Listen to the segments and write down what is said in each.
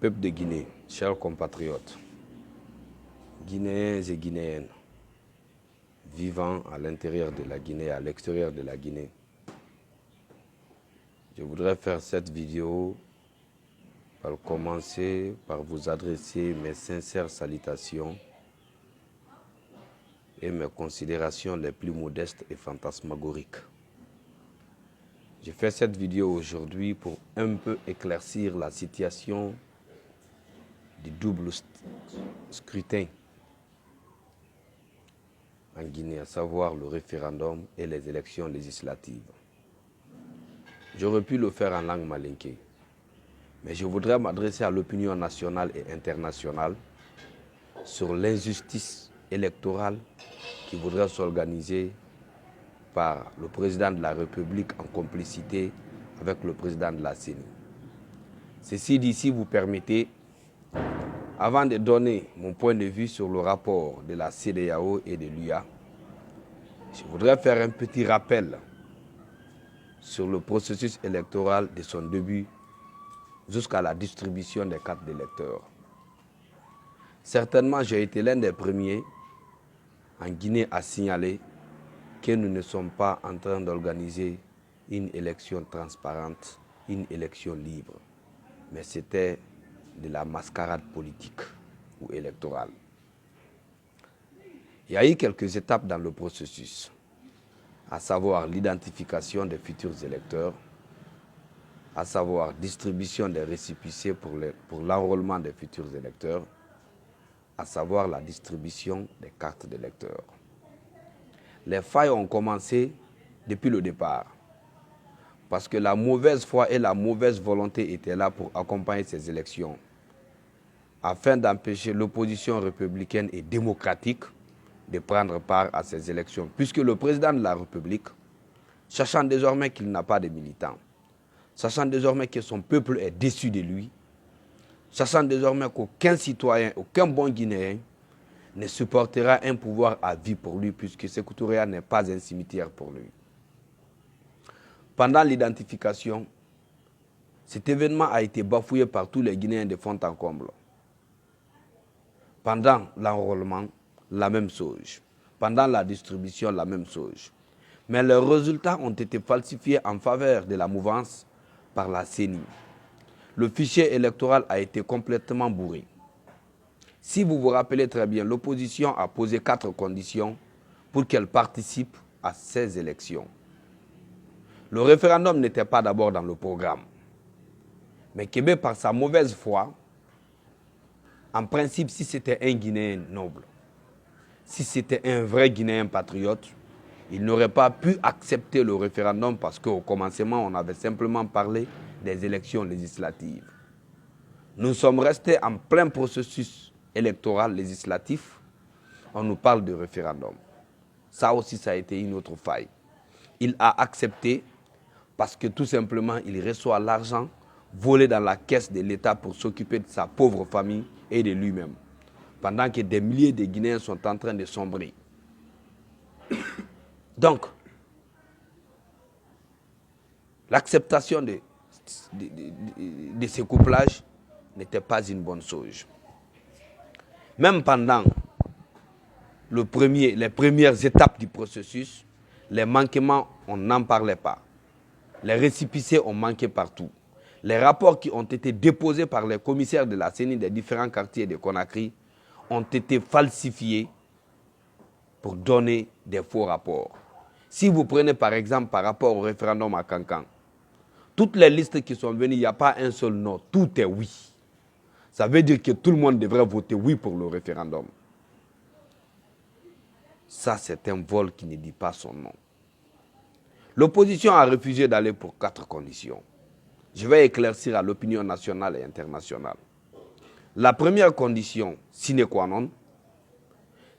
Peuple de Guinée, chers compatriotes, Guinéens et Guinéennes, vivant à l'intérieur de la Guinée et à l'extérieur de la Guinée, je voudrais faire cette vidéo par commencer par vous adresser mes sincères salutations et mes considérations les plus modestes et fantasmagoriques. Je fais cette vidéo aujourd'hui pour un peu éclaircir la situation du double scrutin en Guinée, à savoir le référendum et les élections législatives. J'aurais pu le faire en langue malinké, mais je voudrais m'adresser à l'opinion nationale et internationale sur l'injustice électorale qui voudrait s'organiser par le président de la République en complicité avec le président de la CENI. Ceci dit, si vous permettez, avant de donner mon point de vue sur le rapport de la CEDEAO et de l'UA, je voudrais faire un petit rappel sur le processus électoral de son début jusqu'à la distribution des cartes d'électeurs. Certainement, j'ai été l'un des premiers en Guinée à signaler que nous ne sommes pas en train d'organiser une élection transparente, une élection libre, mais c'était de la mascarade politique ou électorale. Il y a eu quelques étapes dans le processus, à savoir l'identification des futurs électeurs, à savoir distribution des récépissés pour l'enrôlement des futurs électeurs, à savoir la distribution des cartes d'électeurs. Les failles ont commencé depuis le départ, parce que la mauvaise foi et la mauvaise volonté étaient là pour accompagner ces élections, afin d'empêcher l'opposition républicaine et démocratique de prendre part à ces élections, puisque le président de la République, sachant désormais qu'il n'a pas de militants, sachant désormais que son peuple est déçu de lui, sachant désormais qu'aucun citoyen, aucun bon Guinéen ne supportera un pouvoir à vie pour lui, puisque Sékou Touré n'est pas un cimetière pour lui. Pendant l'identification, cet événement a été bafoué par tous les Guinéens de fond en comble. Pendant l'enrôlement, la même chose. Pendant la distribution, la même chose. Mais les résultats ont été falsifiés en faveur de la mouvance par la CENI. Le fichier électoral a été complètement bourré. Si vous vous rappelez très bien, l'opposition a posé 4 conditions pour qu'elle participe à ces élections. Le référendum n'était pas d'abord dans le programme. Mais Kébé, par sa mauvaise foi, en principe, si c'était un Guinéen noble, si c'était un vrai Guinéen patriote, il n'aurait pas pu accepter le référendum parce qu'au commencement, on avait simplement parlé des élections législatives. Nous sommes restés en plein processus électoral législatif. On nous parle de référendum. Ça aussi, ça a été une autre faille. Il a accepté parce que tout simplement, il reçoit l'argent volé dans la caisse de l'État pour s'occuper de sa pauvre famille et de lui-même, pendant que des milliers de Guinéens sont en train de sombrer. Donc, l'acceptation de ce couplage n'était pas une bonne chose. Même pendant les premières étapes du processus, les manquements, on n'en parlait pas. Les récépissés ont manqué partout. Les rapports qui ont été déposés par les commissaires de la CENI des différents quartiers de Conakry ont été falsifiés pour donner des faux rapports. Si vous prenez par exemple par rapport au référendum à Kankan, toutes les listes qui sont venues, il n'y a pas un seul non, tout est oui. Ça veut dire que tout le monde devrait voter oui pour le référendum. Ça, c'est un vol qui ne dit pas son nom. L'opposition a refusé d'aller pour 4 conditions. Je vais éclaircir à l'opinion nationale et internationale. La première condition, sine qua non,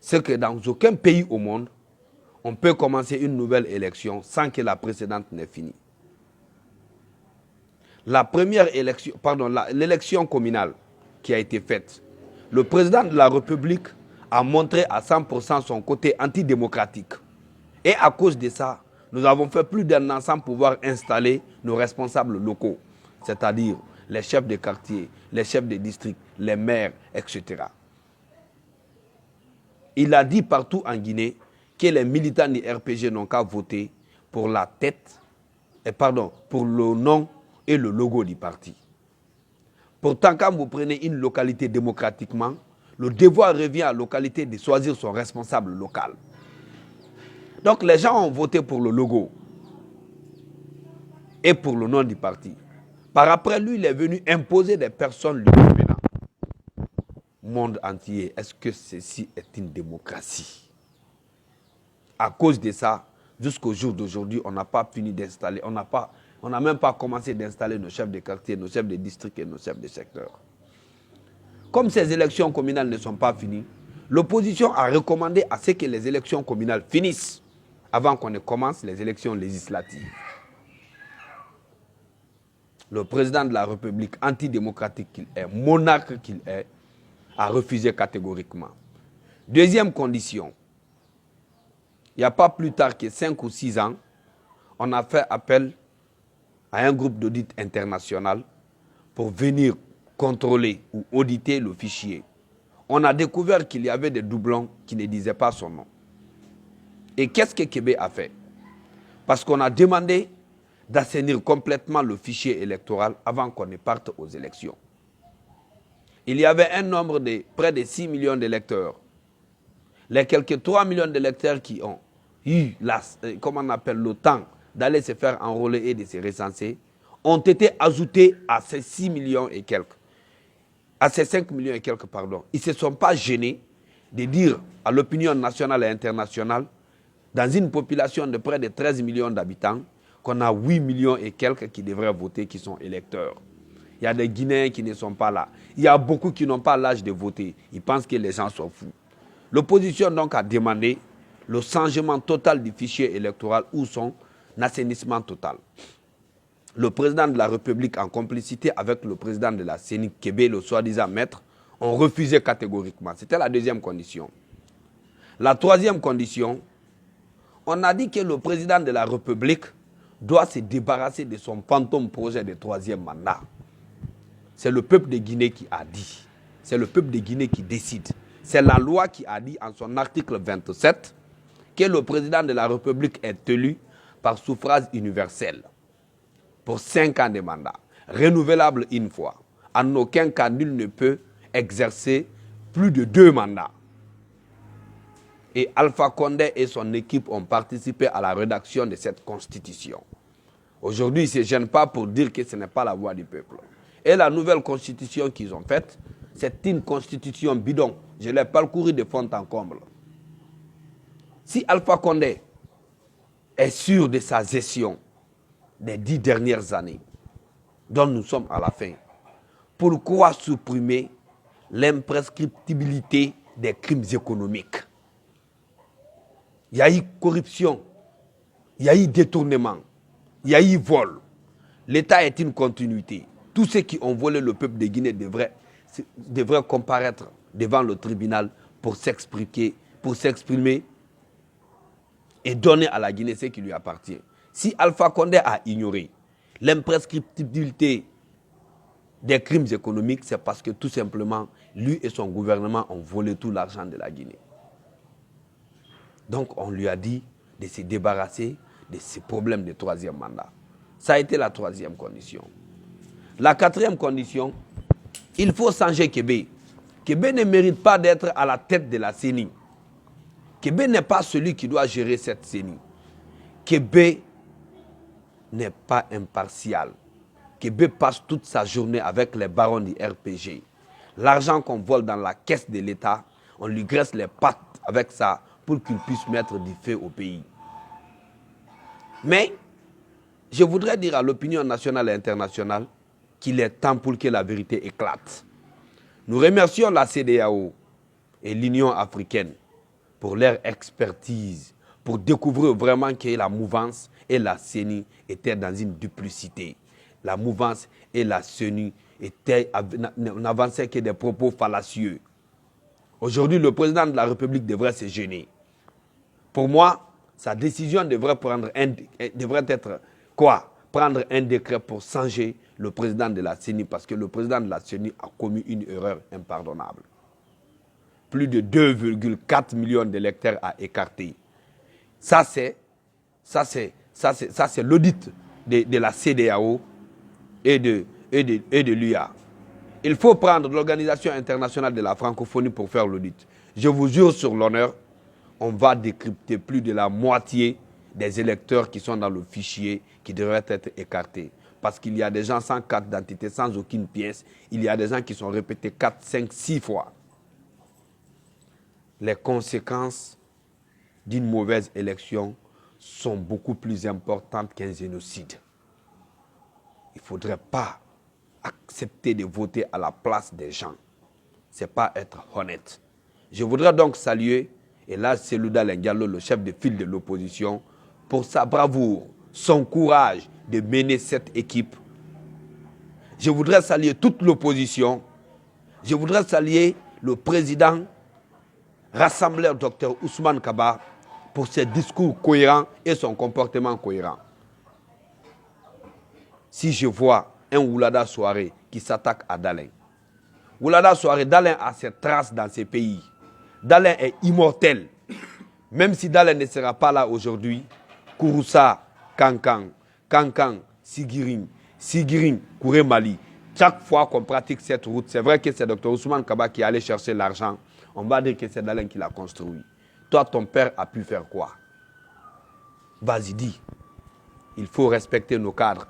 c'est que dans aucun pays au monde, on peut commencer une nouvelle élection sans que la précédente n'ait fini. La première élection, l'élection communale qui a été faite, le président de la République a montré à 100% son côté antidémocratique. Et à cause de ça, nous avons fait plus d'un an sans pouvoir installer nos responsables locaux, c'est-à-dire les chefs de quartier, les chefs de district, les maires, etc. Il a dit partout en Guinée que les militants du RPG n'ont qu'à voter pour la tête, pour le nom et le logo du parti. Pourtant, quand vous prenez une localité démocratiquement, le devoir revient à la localité de choisir son responsable local. Donc les gens ont voté pour le logo et pour le nom du parti. Par après, lui, il est venu imposer des personnes lui dominant. Monde entier, est-ce que ceci est une démocratie? À cause de ça, jusqu'au jour d'aujourd'hui, on n'a pas fini d'installer, on n'a même pas commencé d'installer nos chefs de quartier, nos chefs de district et nos chefs de secteur. Comme ces élections communales ne sont pas finies, l'opposition a recommandé à ce que les élections communales finissent avant qu'on ne commence les élections législatives. Le président de la République, antidémocratique qu'il est, monarque qu'il est, a refusé catégoriquement. Deuxième condition, il n'y a pas plus tard que 5 ou 6 ans, on a fait appel à un groupe d'audit international pour venir contrôler ou auditer le fichier. On a découvert qu'il y avait des doublons qui ne disaient pas son nom. Et qu'est-ce que Québec a fait? Parce qu'on a demandé d'assainir complètement le fichier électoral avant qu'on ne parte aux élections. Il y avait un nombre de près de 6 millions d'électeurs. Les quelques 3 millions d'électeurs qui ont eu le temps d'aller se faire enrôler et de se recenser ont été ajoutés à ces 6 millions et quelques. À ces 5 millions et quelques, pardon. Ils ne se sont pas gênés de dire à l'opinion nationale et internationale, dans une population de près de 13 millions d'habitants, qu'on a 8 millions et quelques qui devraient voter, qui sont électeurs. Il y a des Guinéens qui ne sont pas là. Il y a beaucoup qui n'ont pas l'âge de voter. Ils pensent que les gens sont fous. L'opposition donc a demandé le changement total du fichier électoral ou son assainissement total. Le président de la République, en complicité avec le président de la CENI, Québec, le soi-disant maître, ont refusé catégoriquement. C'était la deuxième condition. La troisième condition, on a dit que le président de la République doit se débarrasser de son fantôme projet de troisième mandat. C'est le peuple de Guinée qui a dit. C'est le peuple de Guinée qui décide. C'est la loi qui a dit en son article 27 que le président de la République est élu par suffrage universel pour 5 ans de mandat, renouvelable une fois. En aucun cas, nul ne peut exercer plus de 2 mandats. Et Alpha Condé et son équipe ont participé à la rédaction de cette constitution. Aujourd'hui, ils ne se gênent pas pour dire que ce n'est pas la voix du peuple. Et la nouvelle constitution qu'ils ont faite, c'est une constitution bidon. Je l'ai parcouru de fond en comble. Si Alpha Condé est sûr de sa gestion des 10 dernières années, dont nous sommes à la fin, pourquoi supprimer l'imprescriptibilité des crimes économiques? Il y a eu corruption, il y a eu détournement, il y a eu vol. L'État est une continuité. Tous ceux qui ont volé le peuple de Guinée devraient comparaître devant le tribunal pour s'exprimer et donner à la Guinée ce qui lui appartient. Si Alpha Condé a ignoré l'imprescriptibilité des crimes économiques, c'est parce que tout simplement, lui et son gouvernement ont volé tout l'argent de la Guinée. Donc on lui a dit de se débarrasser de ces problèmes de troisième mandat. Ça a été la troisième condition. La quatrième condition, il faut changer Québec. Québec ne mérite pas d'être à la tête de la CENI. Québec n'est pas celui qui doit gérer cette CENI. Québec n'est pas impartial. Québec passe toute sa journée avec les barons du RPG. L'argent qu'on vole dans la caisse de l'État, on lui graisse les pattes avec ça pour qu'il puisse mettre du feu au pays. Mais je voudrais dire à l'opinion nationale et internationale qu'il est temps pour que la vérité éclate. Nous remercions la CEDEAO et l'Union africaine pour leur expertise, pour découvrir vraiment que la mouvance et la CENI étaient dans une duplicité. La mouvance et la CENI n'avançaient que des propos fallacieux. Aujourd'hui, le président de la République devrait se gêner. Pour moi, sa décision devrait être quoi? prendre un décret pour changer le président de la CENI parce que le président de la CENI a commis une erreur impardonnable. Plus de 2,4 millions d'électeurs à écarter. Ça, c'est l'audit de la CEDEAO et de l'UA. Il faut prendre l'Organisation internationale de la francophonie pour faire l'audit. Je vous jure sur l'honneur, on va décrypter plus de la moitié des électeurs qui sont dans le fichier qui devraient être écartés. Parce qu'il y a des gens sans carte d'identité, sans aucune pièce. Il y a des gens qui sont répétés 4, 5, 6 fois. Les conséquences d'une mauvaise élection sont beaucoup plus importantes qu'un génocide. Il ne faudrait pas accepter de voter à la place des gens. Ce n'est pas être honnête. Je voudrais donc saluer, et là c'est Selouda Diallo, le chef de file de l'opposition, pour sa bravoure, son courage de mener cette équipe. Je voudrais saluer toute l'opposition. Je voudrais saluer le président rassembleur Dr Ousmane Kaba pour ses discours cohérents et son comportement cohérent. Si je vois un Oulada Souaré qui s'attaque à Dalein, Oulada Souaré, Dalein a ses traces dans ses pays. Dalein est immortel. Même si Dalein ne sera pas là aujourd'hui, Kouroussa, Kankan, Sigiring, Kouré Mali. Chaque fois qu'on pratique cette route, c'est vrai que c'est Dr Ousmane Kaba qui est allé chercher l'argent. On va dire que c'est Dalein qui l'a construit. Toi, ton père a pu faire quoi? Vas-y, dis. Il faut respecter nos cadres.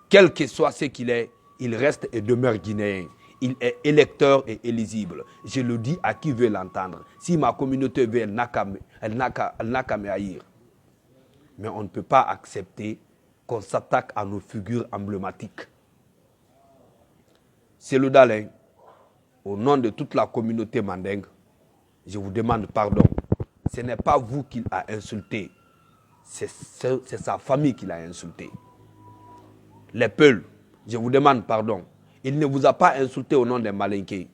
Quel que soit ce qu'il est, il reste et demeure guinéen. Il est électeur et éligible. Je le dis à qui veut l'entendre. Si ma communauté veut, elle n'a qu'à me haïr. Mais on ne peut pas accepter qu'on s'attaque à nos figures emblématiques. C'est le Dalein, au nom de toute la communauté mandingue, je vous demande pardon. Ce n'est pas vous qu'il a insulté, c'est sa famille qu'il a insulté. Les Peuls, je vous demande pardon. Il ne vous a pas insulté au nom des Malinqués.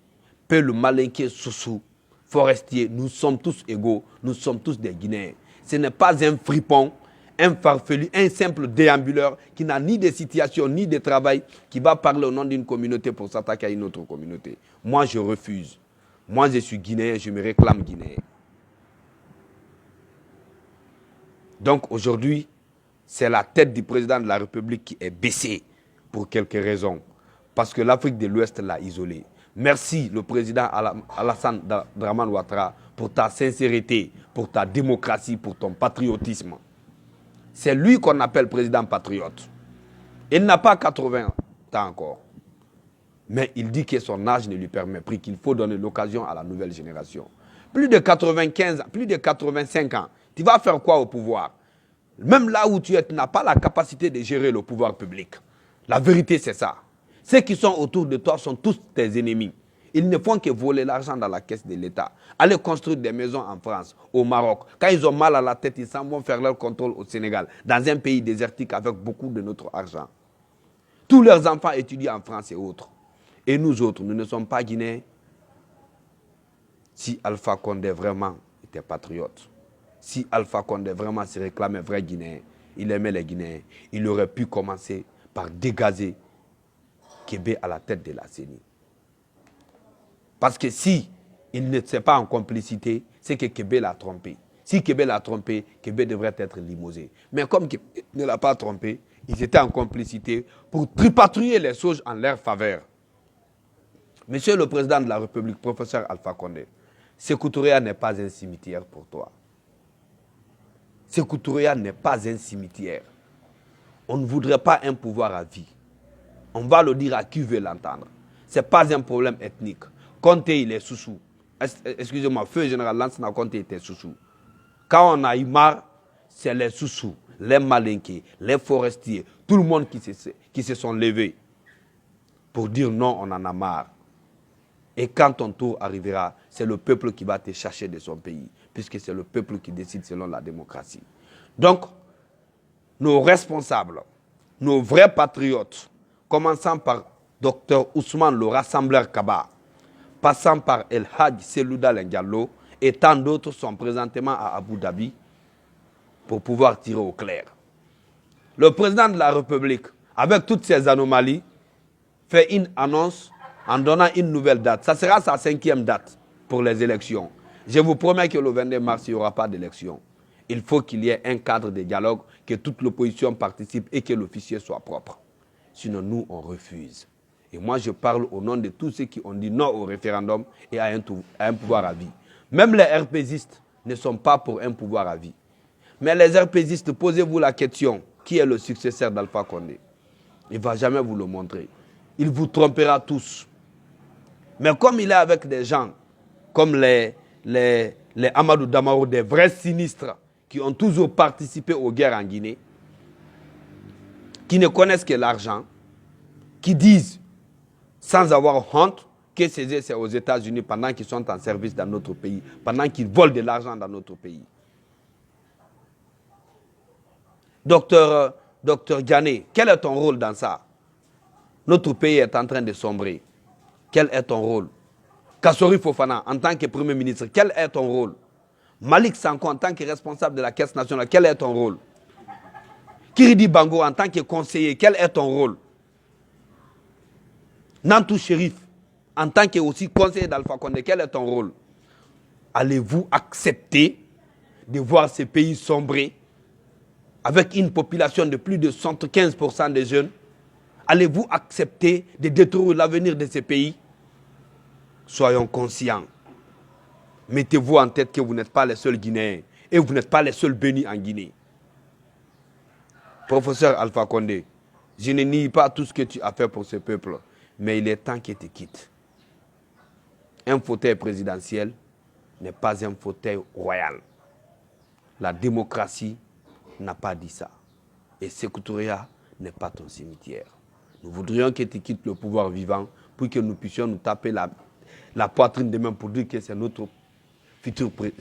Peul, Malinqué, Soussou, Forestier, nous sommes tous égaux, nous sommes tous des Guinéens. Ce n'est pas un fripon, un farfelu, un simple déambuleur qui n'a ni de situation ni de travail, qui va parler au nom d'une communauté pour s'attaquer à une autre communauté. Moi, je refuse. Moi, je suis Guinéen, je me réclame Guinéen. Donc aujourd'hui, c'est la tête du président de la République qui est baissée pour quelques raisons. Parce que l'Afrique de l'Ouest l'a isolé. Merci le président Alassane Dramane Ouattara pour ta sincérité, pour ta démocratie, pour ton patriotisme. C'est lui qu'on appelle président patriote. Il n'a pas 80 ans encore. Mais il dit que son âge ne lui permet plus, qu'il faut donner l'occasion à la nouvelle génération. Plus de 95 ans, plus de 85 ans, tu vas faire quoi au pouvoir? Même là où tu es, tu n'as pas la capacité de gérer le pouvoir public. La vérité, c'est ça. Ceux qui sont autour de toi sont tous tes ennemis. Ils ne font que voler l'argent dans la caisse de l'État. Aller construire des maisons en France, au Maroc. Quand ils ont mal à la tête, ils s'en vont faire leur contrôle au Sénégal, dans un pays désertique avec beaucoup de notre argent. Tous leurs enfants étudient en France et autres. Et nous autres, nous ne sommes pas Guinéens. Si Alpha Condé vraiment était patriote, si Alpha Condé vraiment se réclamait vrai Guinéen, il aimait les Guinéens, il aurait pu commencer par dégazer Kébé à la tête de la CENI. Parce que si il ne s'est pas en complicité, c'est que Kébé l'a trompé. Si Kébé l'a trompé, Kébé devrait être limogé. Mais comme Kébé ne l'a pas trompé, ils étaient en complicité pour tripatouiller les choses en leur faveur. Monsieur le président de la République, professeur Alpha Condé, Sékou Touré n'est pas un cimetière pour toi. Sékou Touré n'est pas un cimetière. On ne voudrait pas un pouvoir à vie. On va le dire à qui veut l'entendre. Ce n'est pas un problème ethnique. Conté, il est Soussou. Excusez-moi, feu général Lansana Conté était Soussou. Quand on a eu marre, c'est les Soussou, les Malinqués, les Forestiers, tout le monde qui se sont levés pour dire non, on en a marre. Et quand ton tour arrivera, c'est le peuple qui va te chercher de son pays, puisque c'est le peuple qui décide selon la démocratie. Donc, nos responsables, nos vrais patriotes, commençant par Dr Ousmane, le rassembleur Kaba, passant par El Hadj Selouda Diallo, et tant d'autres sont présentement à Abu Dhabi pour pouvoir tirer au clair. le président de la République, avec toutes ces anomalies, fait une annonce en donnant une nouvelle date. Ça sera sa 5e date pour les élections. Je vous promets que le 22 mars, il n'y aura pas d'élection. Il faut qu'il y ait un cadre de dialogue, que toute l'opposition participe et que l'officier soit propre. Sinon, nous, on refuse. Et moi, je parle au nom de tous ceux qui ont dit non au référendum et à un pouvoir à vie. Même les RPZistes ne sont pas pour un pouvoir à vie. Mais les RPZistes, posez-vous la question, qui est le successeur d'Alpha Condé? Il ne va jamais vous le montrer. Il vous trompera tous. Mais comme il est avec des gens comme les Amadou Damaro, des vrais sinistres, qui ont toujours participé aux guerres en Guinée, qui ne connaissent que l'argent, qui disent, sans avoir honte, que c'est aux États-Unis pendant qu'ils sont en service dans notre pays, pendant qu'ils volent de l'argent dans notre pays. Docteur Diané, quel est ton rôle dans ça? Notre pays est en train de sombrer. Quel est ton rôle? Kassori Fofana, en tant que Premier ministre, quel est ton rôle? Malik Sanko, en tant que responsable de la Caisse nationale, quel est ton rôle? Kiridi Bango, en tant que conseiller, quel est ton rôle? Nantou Chérif, en tant que aussi conseiller d'Alpha Condé, quel est ton rôle? Allez-vous accepter de voir ce pays sombrer avec une population de plus de 75% de jeunes? Allez-vous accepter de détruire l'avenir de ce pays? Soyons conscients. Mettez-vous en tête que vous n'êtes pas les seuls Guinéens et vous n'êtes pas les seuls bénis en Guinée. Professeur Alpha Condé, je ne nie pas tout ce que tu as fait pour ce peuple, mais il est temps que tu quittes. Un fauteuil présidentiel n'est pas un fauteuil royal. La démocratie n'a pas dit ça. Et Sékou Touré n'est pas ton cimetière. Nous voudrions que tu quittes le pouvoir vivant pour que nous puissions nous taper la poitrine demain pour dire que c'est notre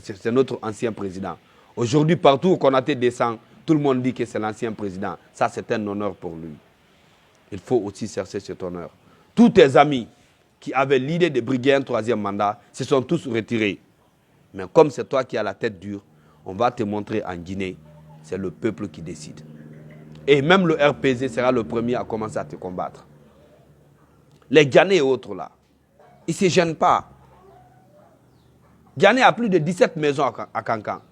c'est notre ancien président. Aujourd'hui, partout où Konaté descend, tout le monde dit que c'est l'ancien président. Ça, c'est un honneur pour lui. Il faut aussi chercher cet honneur. Tous tes amis qui avaient l'idée de briguer un 3e mandat se sont tous retirés. Mais comme c'est toi qui as la tête dure, on va te montrer en Guinée, c'est le peuple qui décide. Et même le RPZ sera le premier à commencer à te combattre. Les Ghanais et autres là, ils ne se gênent pas. Ghané a plus de 17 maisons à Kankan.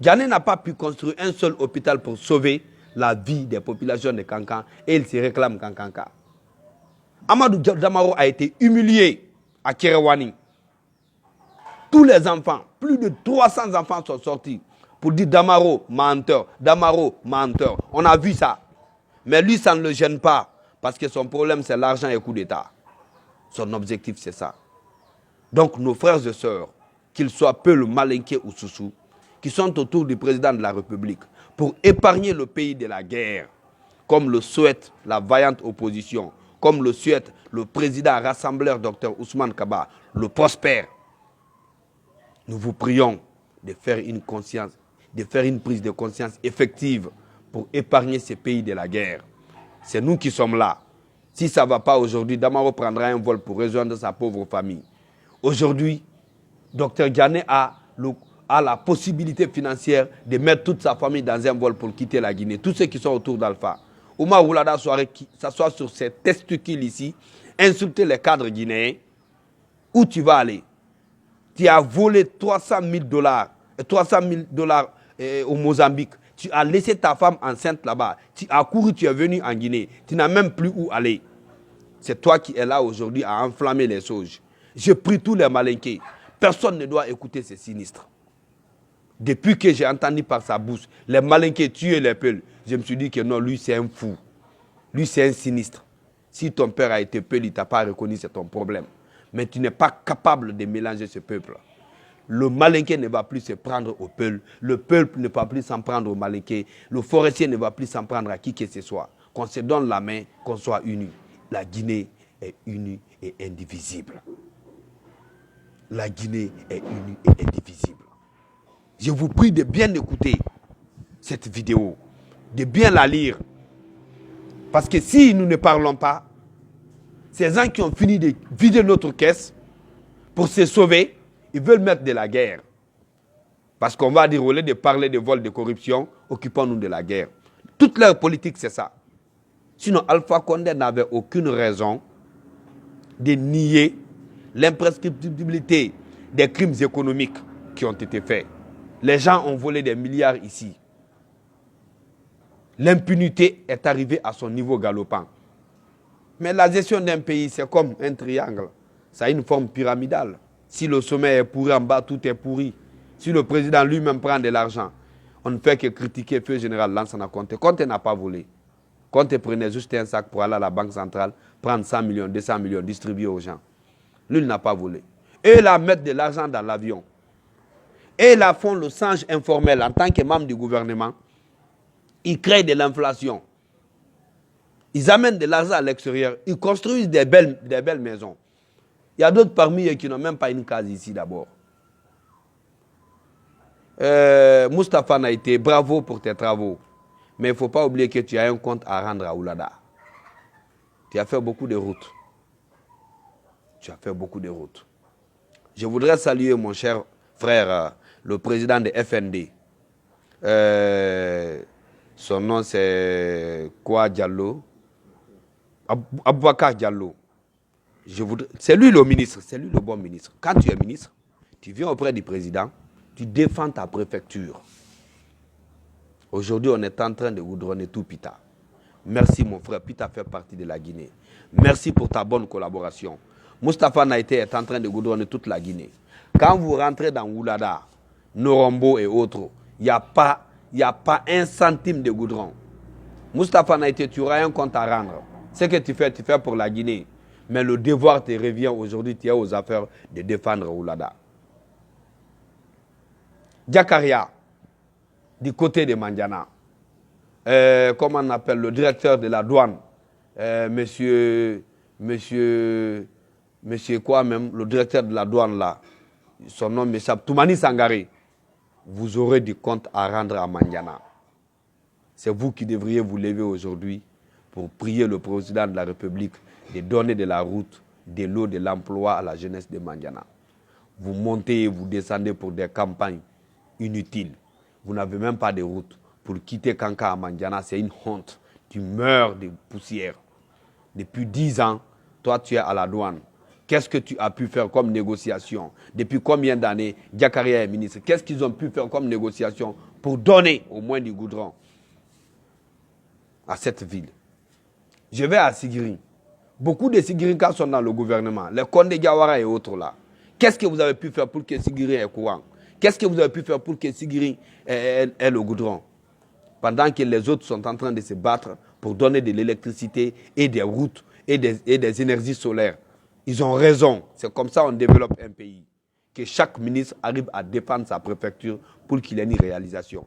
Ghané n'a pas pu construire un seul hôpital pour sauver la vie des populations de Kankan et il se réclame Kankanka. Amadou Damaro a été humilié à Kéréwani. Tous les enfants, plus de 300 enfants sont sortis pour dire Damaro, menteur, Damaro, menteur. On a vu ça. Mais lui, ça ne le gêne pas parce que son problème, c'est l'argent et le coup d'État. Son objectif, c'est ça. Donc, nos frères et sœurs, qu'ils soient Peul, Malinké ou Soussou, qui sont autour du président de la République pour épargner le pays de la guerre, comme le souhaite la vaillante opposition, comme le souhaite le président rassembleur Dr Ousmane Kaba, le prospère. Nous vous prions de faire une prise de conscience effective pour épargner ces pays de la guerre. C'est nous qui sommes là. Si ça ne va pas aujourd'hui, Damaro prendra un vol pour rejoindre sa pauvre famille. Aujourd'hui, Dr Diané a la possibilité financière de mettre toute sa famille dans un vol pour quitter la Guinée. Tous ceux qui sont autour d'Alpha. Oumar Oulada s'assoit sur ses testicules ici, insulter les cadres guinéens. Où tu vas aller? Tu as volé 300 000 dollars au Mozambique. Tu as laissé ta femme enceinte là-bas. Tu as couru, tu es venu en Guinée. Tu n'as même plus où aller. C'est toi qui es là aujourd'hui à enflammer les sauges. Je prie tous les Malinqués. Personne ne doit écouter ces sinistres. Depuis que j'ai entendu par sa bouche les Malinqués tuer les Peuls, je me suis dit que non, lui c'est un fou. Lui c'est un sinistre. Si ton père a été Peul, il ne t'a pas reconnu, c'est ton problème. Mais tu n'es pas capable de mélanger ce peuple. Le Malinké ne va plus se prendre au Peul. Le peuple ne va plus s'en prendre au Malinké. Le forestier ne va plus s'en prendre à qui que ce soit. Qu'on se donne la main, qu'on soit unis. La Guinée est unie et indivisible. La Guinée est unie et indivisible. Je vous prie de bien écouter cette vidéo, de bien la lire. Parce que si nous ne parlons pas, ces gens qui ont fini de vider notre caisse pour se sauver, ils veulent mettre de la guerre. Parce qu'on va dire, au lieu de parler de vol, de corruption, occupons-nous de la guerre. Toute leur politique, c'est ça. Sinon, Alpha Condé n'avait aucune raison de nier l'imprescriptibilité des crimes économiques qui ont été faits. Les gens ont volé des milliards ici. L'impunité est arrivée à son niveau galopant. Mais la gestion d'un pays, c'est comme un triangle. Ça a une forme pyramidale. Si le sommet est pourri, en bas, tout est pourri. Si le président lui-même prend de l'argent, on ne fait que critiquer Feu général Lansana Conté. Conté n'a pas volé. Conté prenait juste un sac pour aller à la banque centrale, prendre 100 millions, 200 millions, distribuer aux gens. Lui, il n'a pas volé. Et là, mettre de l'argent dans l'avion. Et là, font le singe informel en tant que membre du gouvernement. Ils créent de l'inflation. Ils amènent de l'argent à l'extérieur. Ils construisent des belles maisons. Il y a d'autres parmi eux qui n'ont même pas une case ici d'abord. Moustapha Naïté, bravo pour tes travaux. Mais il ne faut pas oublier que tu as un compte à rendre à Oulada. Tu as fait beaucoup de routes. Tu as fait beaucoup de routes. Je voudrais saluer mon cher frère, le président de FND. Son nom c'est quoi Diallo? Aboubacar Diallo. C'est lui le ministre, c'est lui le bon ministre. Quand tu es ministre, tu viens auprès du président, tu défends ta préfecture. Aujourd'hui, on est en train de goudronner tout Pita. Merci mon frère, Pita fait partie de la Guinée. Merci pour ta bonne collaboration. Moustapha Naïté est en train de goudronner toute la Guinée. Quand vous rentrez dans Oulada, Norombo et autres, il n'y a pas un centime de goudron. Moustapha Naïté, tu auras un compte à rendre. Ce que tu fais pour la Guinée. Mais le devoir te revient aujourd'hui, tu es aux affaires de défendre Oulada. Diakaria, du côté de Mandiana, comment on appelle le directeur de la douane, monsieur quoi même, le directeur de la douane là, son nom m'échappe, Toumani Sangaré, vous aurez du compte à rendre à Mandiana. C'est vous qui devriez vous lever aujourd'hui pour prier le président de la République de donner de la route, de l'eau, de l'emploi à la jeunesse de Mandiana. Vous montez et vous descendez pour des campagnes inutiles. Vous n'avez même pas de route. Pour quitter Kanka à Mandiana, c'est une honte. Tu meurs de poussière. Depuis 10 ans, toi tu es à la douane. Qu'est-ce que tu as pu faire comme négociation? Depuis combien d'années Diakaria est ministre? Qu'est-ce qu'ils ont pu faire comme négociation pour donner au moins du goudron à cette ville? Je vais à Sigiri. Beaucoup de Sigirikas sont dans le gouvernement. Les Condé Gawara et autres là. Qu'est-ce que vous avez pu faire pour que Sigiri ait courant? Qu'est-ce que vous avez pu faire pour que Sigiri ait le goudron? Pendant que les autres sont en train de se battre pour donner de l'électricité et des routes et des énergies solaires. Ils ont raison. C'est comme ça qu'on développe un pays. Que chaque ministre arrive à défendre sa préfecture pour qu'il ait une réalisation.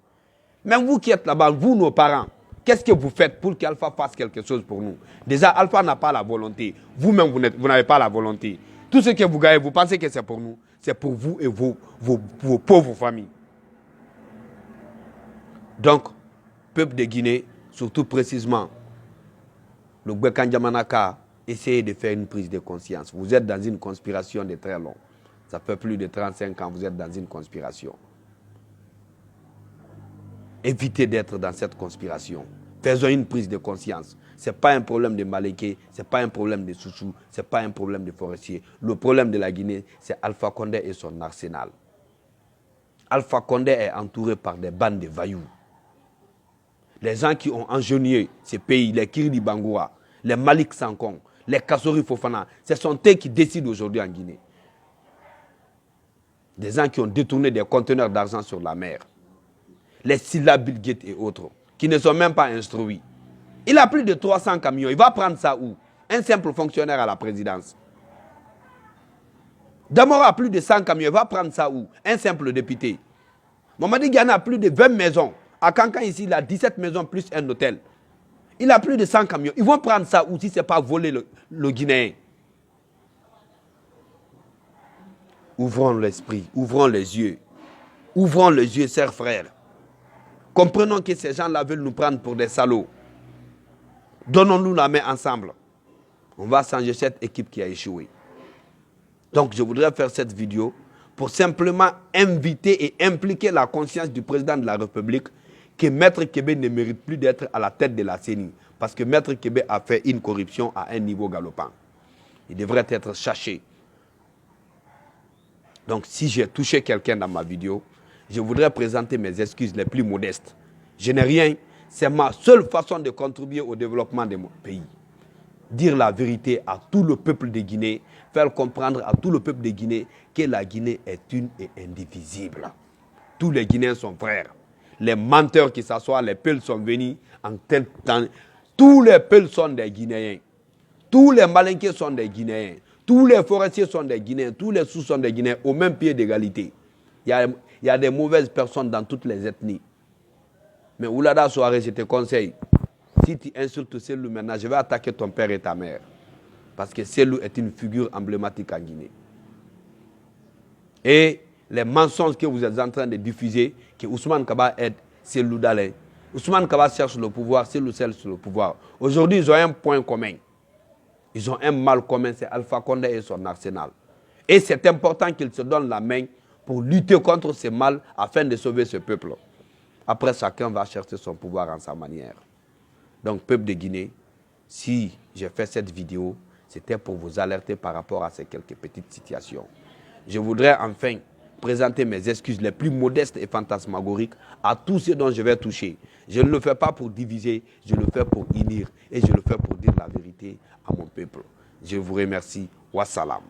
Même vous qui êtes là-bas, vous, nos parents, qu'est-ce que vous faites pour qu'Alpha fasse quelque chose pour nous? Déjà, Alpha n'a pas la volonté. Vous-même, vous n'avez pas la volonté. Tout ce que vous gagnez, vous pensez que c'est pour nous. C'est pour vous et vos pauvres familles. Donc, peuple de Guinée, surtout précisément, le Gbekandiamanaka, essayez de faire une prise de conscience. Vous êtes dans une conspiration de très long. Ça fait plus de 35 ans que vous êtes dans une conspiration. Évitez d'être dans cette conspiration. Faisons une prise de conscience. Ce n'est pas un problème de Maléké, ce n'est pas un problème de Soussou, ce n'est pas un problème de forestier. Le problème de la Guinée, c'est Alpha Condé et son arsenal. Alpha Condé est entouré par des bandes de vaillous. Les gens qui ont engenouillé ces pays, les Kirili Bangoura, les Malik Sankong, les Kassori Fofana, ce sont eux qui décident aujourd'hui en Guinée. Des gens qui ont détourné des conteneurs d'argent sur la mer. Les Silla Bill Gates et autres, qui ne sont même pas instruits. Il a plus de 300 camions. Il va prendre ça où? Un simple fonctionnaire à la présidence. Damora a plus de 100 camions. Il va prendre ça où? Un simple député. Mamadi Gana a plus de 20 maisons. À Kankan, ici, il a 17 maisons plus un hôtel. Il a plus de 100 camions. Ils vont prendre ça où si ce n'est pas voler le Guinéen? Ouvrons l'esprit, ouvrons les yeux. Ouvrons les yeux, chers frères. Comprenons que ces gens-là veulent nous prendre pour des salauds. Donnons-nous la main ensemble. On va changer cette équipe qui a échoué. Donc, je voudrais faire cette vidéo pour simplement inviter et impliquer la conscience du président de la République que Maître Kébé ne mérite plus d'être à la tête de la CENI. Parce que Maître Kébé a fait une corruption à un niveau galopant. Il devrait être cherché. Donc si j'ai touché quelqu'un dans ma vidéo, je voudrais présenter mes excuses les plus modestes. Je n'ai rien. C'est ma seule façon de contribuer au développement de mon pays. Dire la vérité à tout le peuple de Guinée, faire comprendre à tout le peuple de Guinée que la Guinée est une et indivisible. Tous les Guinéens sont frères. Les menteurs qui s'assoient, les Peuls sont venus en tel temps. Tous les Peuls sont des Guinéens. Tous les Malinqués sont des Guinéens. Tous les forestiers sont des Guinéens. Tous les sous sont des Guinéens au même pied d'égalité. Il y a des mauvaises personnes dans toutes les ethnies. Mais Oulada Soare, je te conseille, si tu insultes Selou maintenant, je vais attaquer ton père et ta mère. Parce que Selou est une figure emblématique en Guinée. Et les mensonges que vous êtes en train de diffuser, que Ousmane Kaba aide Selou Dalé. Ousmane Kaba cherche le pouvoir, Selou cherche le pouvoir. Aujourd'hui, ils ont un point commun. Ils ont un mal commun, c'est Alpha Condé et son arsenal. Et c'est important qu'ils se donnent la main pour lutter contre ce mal afin de sauver ce peuple. Après, chacun va chercher son pouvoir en sa manière. Donc, peuple de Guinée, si j'ai fait cette vidéo, c'était pour vous alerter par rapport à ces quelques petites situations. Je voudrais enfin présenter mes excuses les plus modestes et fantasmagoriques à tous ceux dont je vais toucher. Je ne le fais pas pour diviser, je le fais pour unir et je le fais pour dire la vérité à mon peuple. Je vous remercie. Wassalam.